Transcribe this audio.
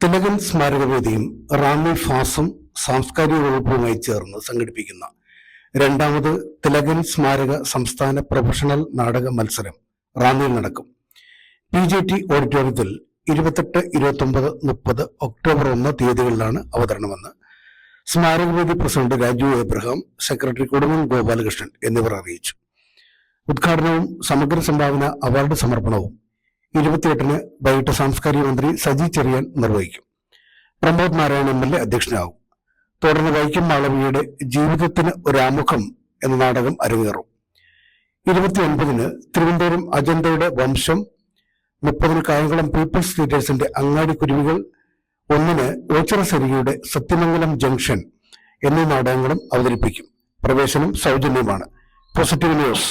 തിലകൻ സ്മാരകവേദിയും റാന്നി ഫാസും സാംസ്കാരിക വകുപ്പുമായി ചേർന്ന് സംഘടിപ്പിക്കുന്ന രണ്ടാമത് തിലകൻ സ്മാരക സംസ്ഥാന പ്രൊഫഷണൽ നാടക മത്സരം റാന്നിയിൽ നടക്കും. PJT ഓഡിറ്റോറിയത്തിൽ 28, 29, 30 ഒക്ടോബർ 1 തീയതികളിലാണ് അവതരണമെന്ന് സ്മാരകവേദി പ്രസിഡന്റ് രാജു എബ്രഹാം, സെക്രട്ടറി കൊടുങ്ങൻ ഗോപാലകൃഷ്ണൻ എന്നിവർ അറിയിച്ചു. ഉദ്ഘാടനവും സമഗ്ര സംഭാവന അവാർഡ് സമർപ്പണവും 28-ന് വൈകിട്ട് സാംസ്കാരിക മന്ത്രി സജി ചെറിയാൻ നിർവഹിക്കും. പ്രമോദ് നാരായണ MLA അധ്യക്ഷനാകും. തുടർന്ന് വൈക്കം മാളവികയുടെ ജീവിതത്തിന് ഒരാമുഖം എന്ന നാടകം അരങ്ങേറും. 29-ന് തിരുവനന്തപുരം അജന്തയുടെ വംശം, 30-ന് കായംകുളം പീപ്പിൾസ് തിയേറ്റേഴ്സിന്റെ അങ്ങാടി കുരുവികൾ, 1-ന് ഓച്ചിറ സരികയുടെ സത്യമംഗലം ജംഗ്ഷൻ എന്നീ നാടകങ്ങളും അവതരിപ്പിക്കും. പ്രവേശനം സൗജന്യമാണ്. Positive news.